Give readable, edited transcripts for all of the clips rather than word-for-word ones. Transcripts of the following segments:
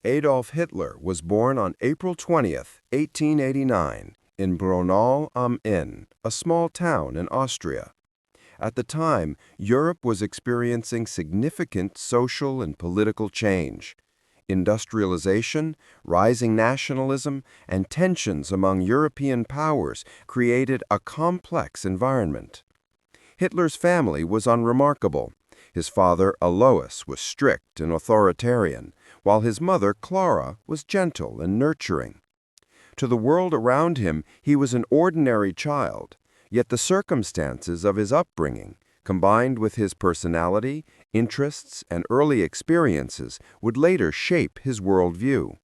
Adolf Hitler was born on April 20th, 1889, in Braunau am Inn, a small town in Austria. At the time, Europe was experiencing significant social and political change. Industrialization, rising nationalism, and tensions among European powers created a complex environment. Hitler's family was unremarkable. His father, Alois, was strict and authoritarian, while his mother, Clara, was gentle and nurturing. To the world around him, he was an ordinary child, yet the circumstances of his upbringing, combined with his personality, interests, and early experiences, would later shape his worldview.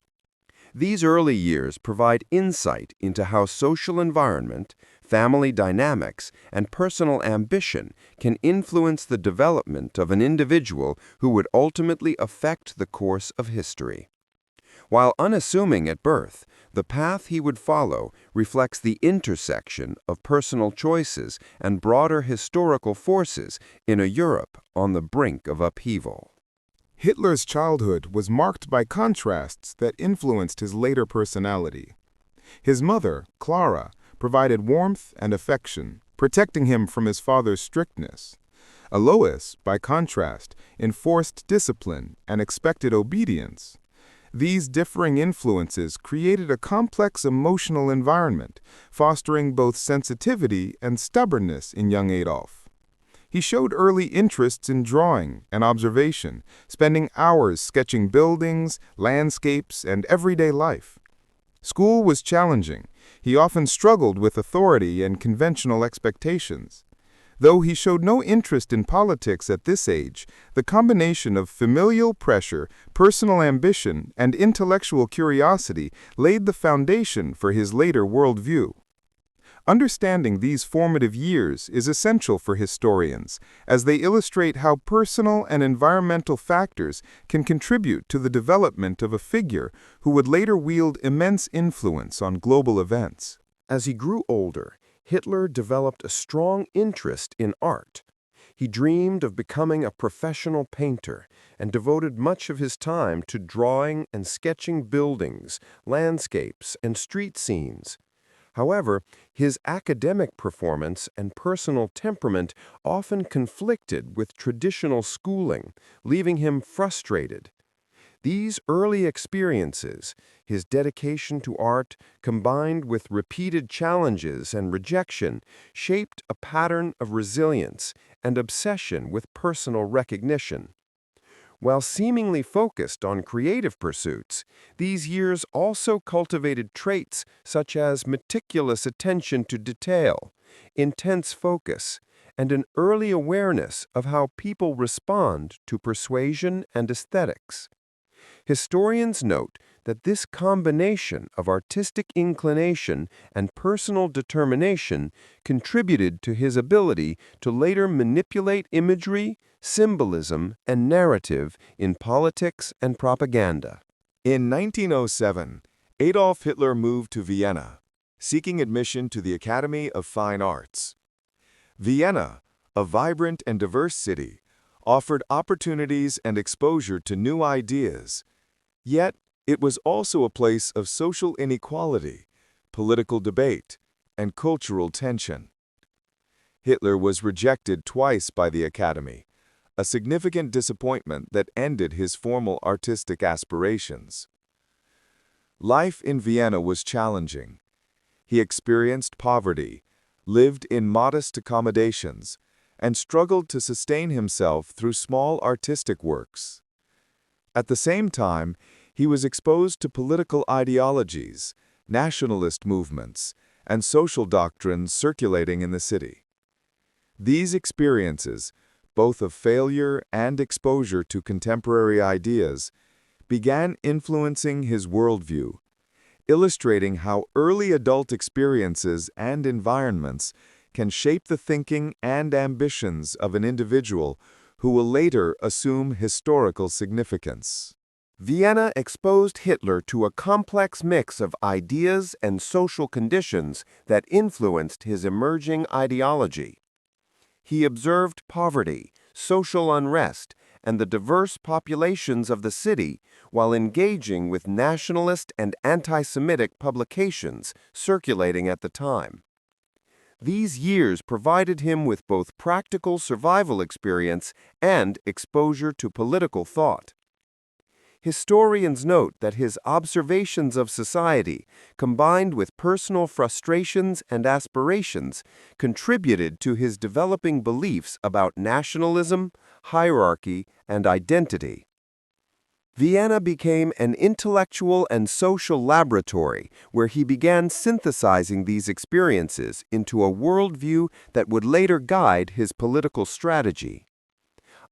These early years provide insight into how social environment, family dynamics, and personal ambition can influence the development of an individual who would ultimately affect the course of history. While unassuming at birth, the path he would follow reflects the intersection of personal choices and broader historical forces in a Europe on the brink of upheaval. Hitler's childhood was marked by contrasts that influenced his later personality. His mother, Clara, provided warmth and affection, protecting him from his father's strictness. Alois, by contrast, enforced discipline and expected obedience. These differing influences created a complex emotional environment, fostering both sensitivity and stubbornness in young Adolf. He showed early interests in drawing and observation, spending hours sketching buildings, landscapes, and everyday life. School was challenging. He often struggled with authority and conventional expectations. Though he showed no interest in politics at this age, the combination of familial pressure, personal ambition, and intellectual curiosity laid the foundation for his later worldview. Understanding these formative years is essential for historians, as they illustrate how personal and environmental factors can contribute to the development of a figure who would later wield immense influence on global events. As he grew older, Hitler developed a strong interest in art. He dreamed of becoming a professional painter and devoted much of his time to drawing and sketching buildings, landscapes, and street scenes. However, his academic performance and personal temperament often conflicted with traditional schooling, leaving him frustrated. These early experiences, his dedication to art, combined with repeated challenges and rejection, shaped a pattern of resilience and obsession with personal recognition. While seemingly focused on creative pursuits, these years also cultivated traits such as meticulous attention to detail, intense focus, and an early awareness of how people respond to persuasion and aesthetics. Historians note that this combination of artistic inclination and personal determination contributed to his ability to later manipulate imagery, symbolism, and narrative in politics and propaganda. In 1907, Adolf Hitler moved to Vienna, seeking admission to the Academy of Fine Arts. Vienna, a vibrant and diverse city, offered opportunities and exposure to new ideas. Yet, it was also a place of social inequality, political debate, and cultural tension. Hitler was rejected twice by the Academy, a significant disappointment that ended his formal artistic aspirations. Life in Vienna was challenging. He experienced poverty, lived in modest accommodations, and struggled to sustain himself through small artistic works. At the same time, he was exposed to political ideologies, nationalist movements, and social doctrines circulating in the city. These experiences, both of failure and exposure to contemporary ideas, began influencing his worldview, illustrating how early adult experiences and environments can shape the thinking and ambitions of an individual who will later assume historical significance. Vienna exposed Hitler to a complex mix of ideas and social conditions that influenced his emerging ideology. He observed poverty, social unrest, and the diverse populations of the city while engaging with nationalist and anti-Semitic publications circulating at the time. These years provided him with both practical survival experience and exposure to political thought. Historians note that his observations of society, combined with personal frustrations and aspirations, contributed to his developing beliefs about nationalism, hierarchy, and identity. Vienna became an intellectual and social laboratory where he began synthesizing these experiences into a worldview that would later guide his political strategy.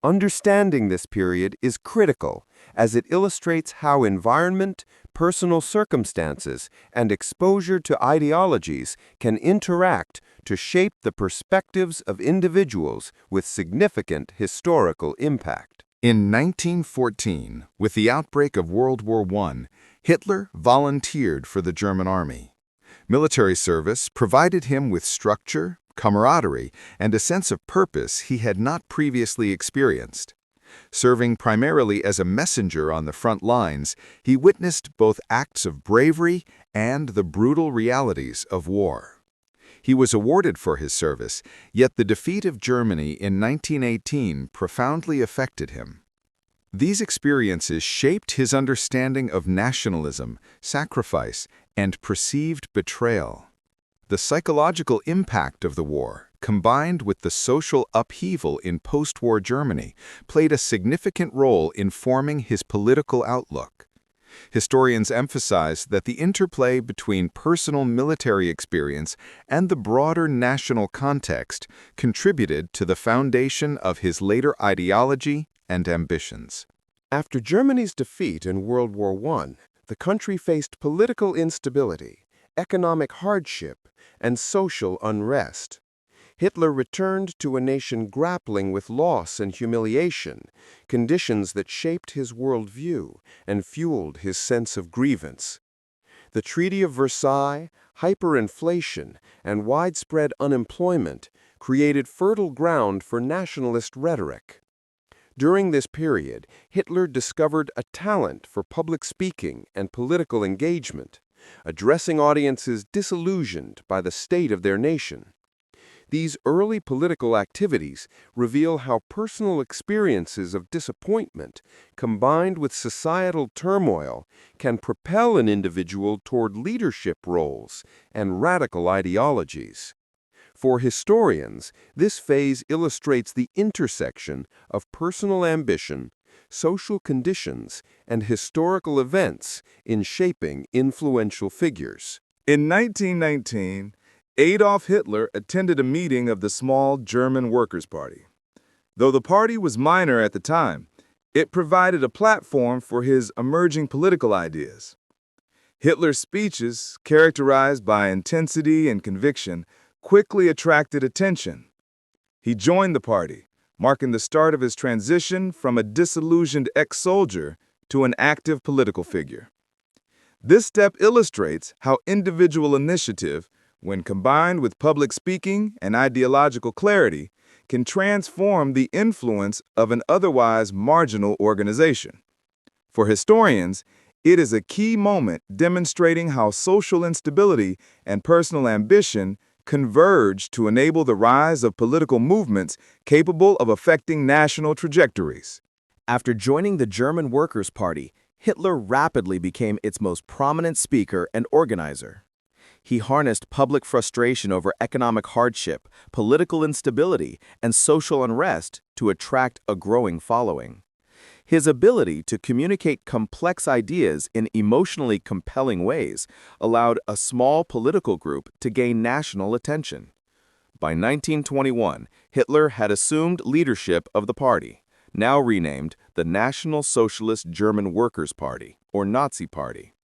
Understanding this period is critical as it illustrates how environment, personal circumstances, and exposure to ideologies can interact to shape the perspectives of individuals with significant historical impact. In 1914, with the outbreak of World War I, Hitler volunteered for the German army. Military service provided him with structure, camaraderie, and a sense of purpose he had not previously experienced. Serving primarily as a messenger on the front lines, he witnessed both acts of bravery and the brutal realities of war. He was awarded for his service, yet the defeat of Germany in 1918 profoundly affected him. These experiences shaped his understanding of nationalism, sacrifice, and perceived betrayal. The psychological impact of the war, combined with the social upheaval in post-war Germany, played a significant role in forming his political outlook. Historians emphasize that the interplay between personal military experience and the broader national context contributed to the foundation of his later ideology and ambitions. After Germany's defeat in World War I, the country faced political instability, economic hardship, and social unrest. Hitler returned to a nation grappling with loss and humiliation, conditions that shaped his worldview and fueled his sense of grievance. The Treaty of Versailles, hyperinflation, and widespread unemployment created fertile ground for nationalist rhetoric. During this period, Hitler discovered a talent for public speaking and political engagement, addressing audiences disillusioned by the state of their nation. These early political activities reveal how personal experiences of disappointment, combined with societal turmoil, can propel an individual toward leadership roles and radical ideologies. For historians, this phase illustrates the intersection of personal ambition, social conditions, and historical events in shaping influential figures. In 1919, Adolf Hitler attended a meeting of the small German Workers' Party. Though the party was minor at the time, it provided a platform for his emerging political ideas. Hitler's speeches, characterized by intensity and conviction, quickly attracted attention. He joined the party, marking the start of his transition from a disillusioned ex-soldier to an active political figure. This step illustrates how individual initiative, when combined with public speaking and ideological clarity, can transform the influence of an otherwise marginal organization. For historians, it is a key moment demonstrating how social instability and personal ambition converge to enable the rise of political movements capable of affecting national trajectories. After joining the German Workers' Party, Hitler rapidly became its most prominent speaker and organizer. He harnessed public frustration over economic hardship, political instability, and social unrest to attract a growing following. His ability to communicate complex ideas in emotionally compelling ways allowed a small political group to gain national attention. By 1921, Hitler had assumed leadership of the party, now renamed the National Socialist German Workers' Party, or Nazi Party.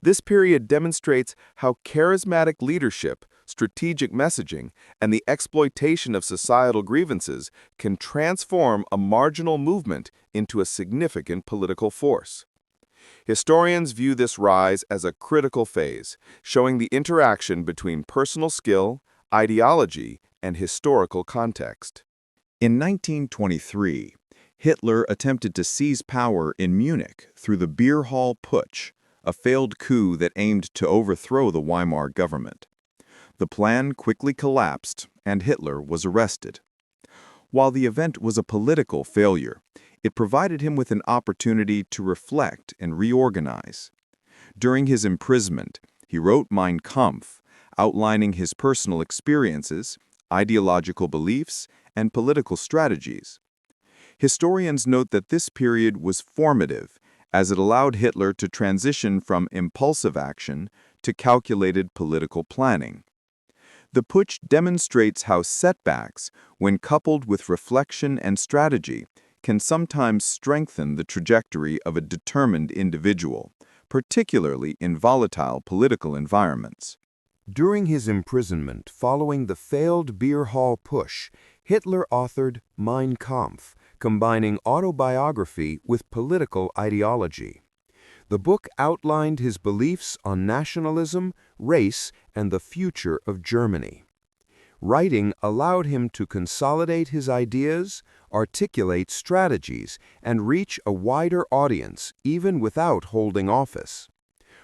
This period demonstrates how charismatic leadership, strategic messaging, and the exploitation of societal grievances can transform a marginal movement into a significant political force. Historians view this rise as a critical phase, showing the interaction between personal skill, ideology, and historical context. In 1923, Hitler attempted to seize power in Munich through the Beer Hall Putsch, a failed coup that aimed to overthrow the Weimar government. The plan quickly collapsed, and Hitler was arrested. While the event was a political failure, it provided him with an opportunity to reflect and reorganize. During his imprisonment, he wrote Mein Kampf, outlining his personal experiences, ideological beliefs, and political strategies. Historians note that this period was formative, as it allowed Hitler to transition from impulsive action to calculated political planning. The putsch demonstrates how setbacks, when coupled with reflection and strategy, can sometimes strengthen the trajectory of a determined individual, particularly in volatile political environments. During his imprisonment following the failed Beer Hall Putsch, Hitler authored Mein Kampf, combining autobiography with political ideology. The book outlined his beliefs on nationalism, race, and the future of Germany. Writing allowed him to consolidate his ideas, articulate strategies, and reach a wider audience even without holding office.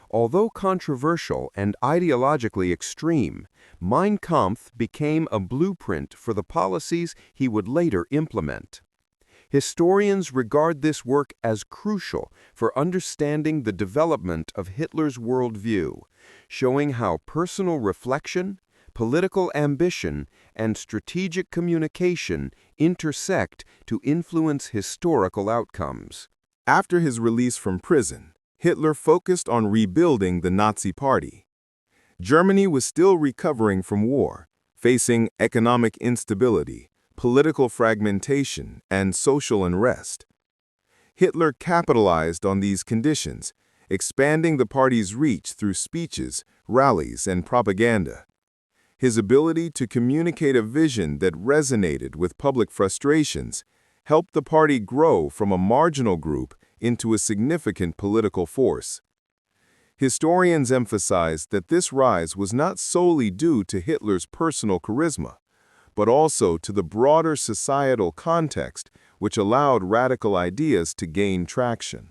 Although controversial and ideologically extreme, Mein Kampf became a blueprint for the policies he would later implement. Historians regard this work as crucial for understanding the development of Hitler's worldview, showing how personal reflection, political ambition, and strategic communication intersect to influence historical outcomes. After his release from prison, Hitler focused on rebuilding the Nazi Party. Germany was still recovering from war, facing economic instability, political fragmentation, and social unrest. Hitler capitalized on these conditions, expanding the party's reach through speeches, rallies, and propaganda. His ability to communicate a vision that resonated with public frustrations helped the party grow from a marginal group into a significant political force. Historians emphasize that this rise was not solely due to Hitler's personal charisma, but also to the broader societal context which allowed radical ideas to gain traction.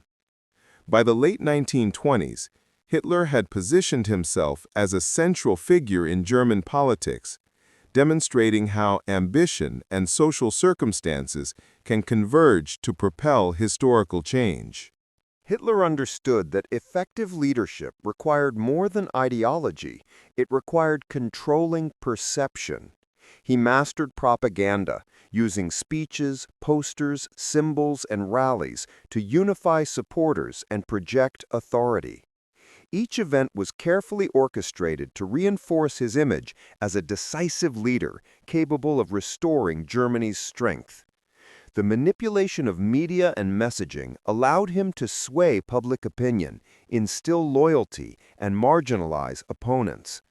By the late 1920s, Hitler had positioned himself as a central figure in German politics, demonstrating how ambition and social circumstances can converge to propel historical change. Hitler understood that effective leadership required more than ideology, it required controlling perception. He mastered propaganda, using speeches, posters, symbols, and rallies to unify supporters and project authority. Each event was carefully orchestrated to reinforce his image as a decisive leader capable of restoring Germany's strength. The manipulation of media and messaging allowed him to sway public opinion, instill loyalty, and marginalize opponents.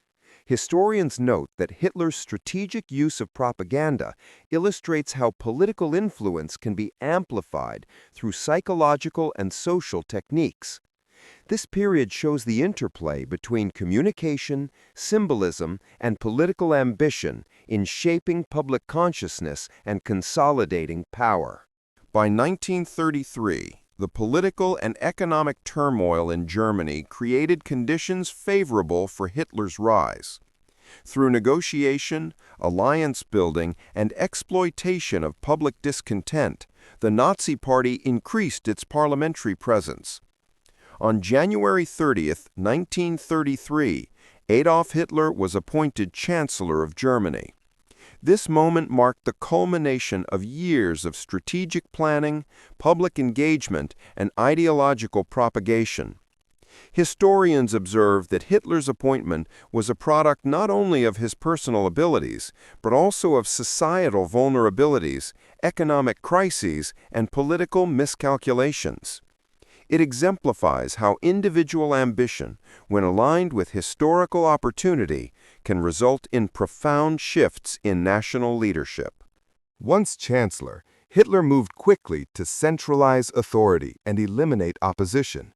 Historians note that Hitler's strategic use of propaganda illustrates how political influence can be amplified through psychological and social techniques. This period shows the interplay between communication, symbolism, and political ambition in shaping public consciousness and consolidating power. By 1933, the political and economic turmoil in Germany created conditions favorable for Hitler's rise. Through negotiation, alliance building, and exploitation of public discontent, the Nazi Party increased its parliamentary presence. On January 30, 1933, Adolf Hitler was appointed Chancellor of Germany. This moment marked the culmination of years of strategic planning, public engagement, and ideological propagation. Historians observe that Hitler's appointment was a product not only of his personal abilities, but also of societal vulnerabilities, economic crises, and political miscalculations. It exemplifies how individual ambition, when aligned with historical opportunity, can result in profound shifts in national leadership. Once Chancellor, Hitler moved quickly to centralize authority and eliminate opposition.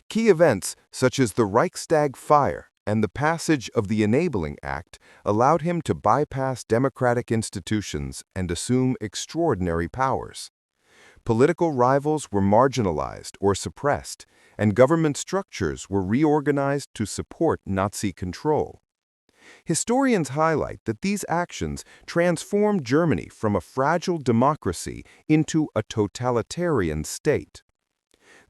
Key events such as the Reichstag fire and the passage of the Enabling Act allowed him to bypass democratic institutions and assume extraordinary powers. Political rivals were marginalized or suppressed, and government structures were reorganized to support Nazi control. Historians highlight that these actions transformed Germany from a fragile democracy into a totalitarian state.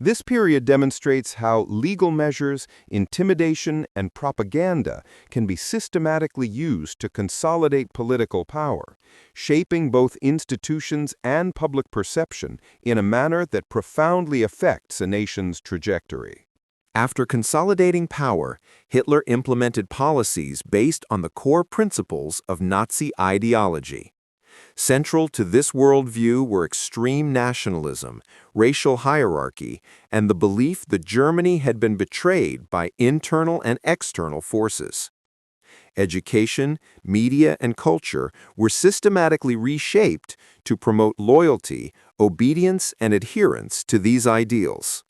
This period demonstrates how legal measures, intimidation, and propaganda can be systematically used to consolidate political power, shaping both institutions and public perception in a manner that profoundly affects a nation's trajectory. After consolidating power, Hitler implemented policies based on the core principles of Nazi ideology. Central to this worldview were extreme nationalism, racial hierarchy, and the belief that Germany had been betrayed by internal and external forces. Education, media, and culture were systematically reshaped to promote loyalty, obedience, and adherence to these ideals.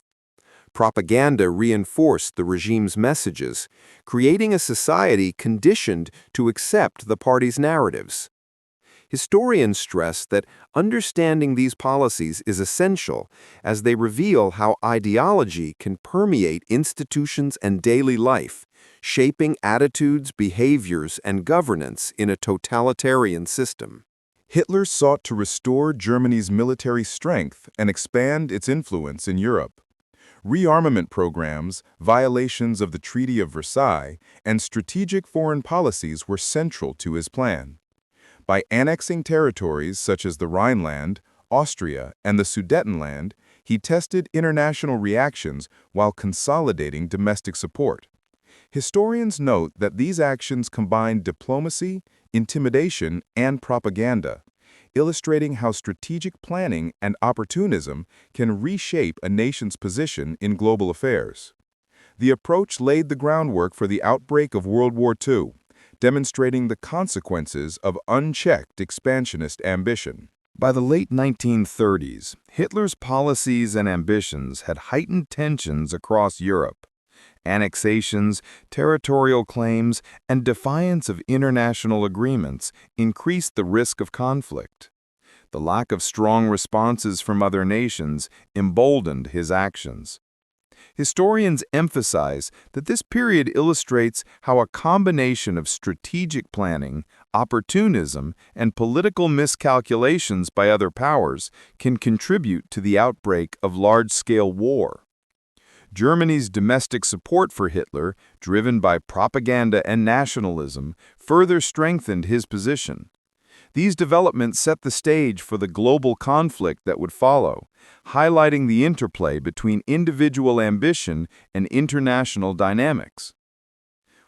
Propaganda reinforced the regime's messages, creating a society conditioned to accept the party's narratives. Historians stress that understanding these policies is essential as they reveal how ideology can permeate institutions and daily life, shaping attitudes, behaviors, and governance in a totalitarian system. Hitler sought to restore Germany's military strength and expand its influence in Europe. Rearmament programs, violations of the Treaty of Versailles, and strategic foreign policies were central to his plan. By annexing territories such as the Rhineland, Austria, and the Sudetenland, he tested international reactions while consolidating domestic support. Historians note that these actions combined diplomacy, intimidation, and propaganda, illustrating how strategic planning and opportunism can reshape a nation's position in global affairs. The approach laid the groundwork for the outbreak of World War II, demonstrating the consequences of unchecked expansionist ambition. By the late 1930s, Hitler's policies and ambitions had heightened tensions across Europe. Annexations, territorial claims, and defiance of international agreements increased the risk of conflict. The lack of strong responses from other nations emboldened his actions. Historians emphasize that this period illustrates how a combination of strategic planning, opportunism, and political miscalculations by other powers can contribute to the outbreak of large-scale war. Germany's domestic support for Hitler, driven by propaganda and nationalism, further strengthened his position. These developments set the stage for the global conflict that would follow, highlighting the interplay between individual ambition and international dynamics.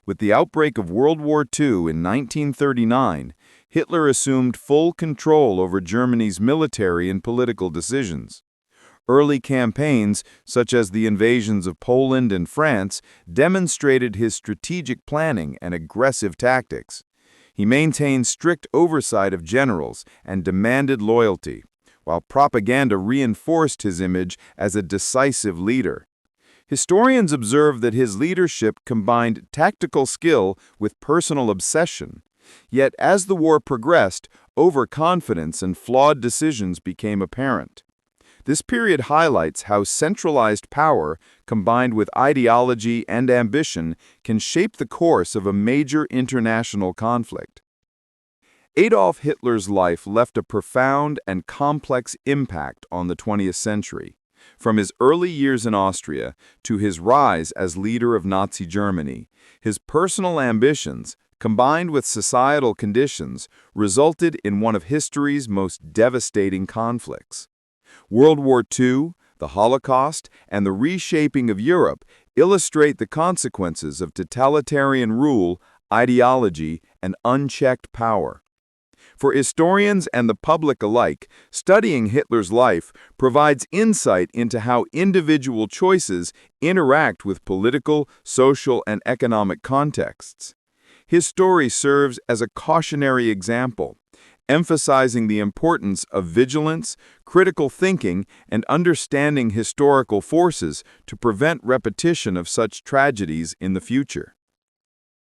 With the outbreak of World War II in 1939, Hitler assumed full control over Germany's military and political decisions. Early campaigns, such as the invasions of Poland and France, demonstrated his strategic planning and aggressive tactics. He maintained strict oversight of generals and demanded loyalty, while propaganda reinforced his image as a decisive leader. Historians observe that his leadership combined tactical skill with personal obsession. Yet, as the war progressed, overconfidence and flawed decisions became apparent. This period highlights how centralized power, combined with ideology and ambition, can shape the course of a major international conflict. Adolf Hitler's life left a profound and complex impact on the 20th century. From his early years in Austria to his rise as leader of Nazi Germany, his personal ambitions, combined with societal conditions, resulted in one of history's most devastating conflicts. World War II, the Holocaust, and the reshaping of Europe illustrate the consequences of totalitarian rule, ideology, and unchecked power. For historians and the public alike, studying Hitler's life provides insight into how individual choices interact with political, social, and economic contexts. His story serves as a cautionary example, emphasizing the importance of vigilance, critical thinking, and understanding historical forces to prevent repetition of such tragedies in the future.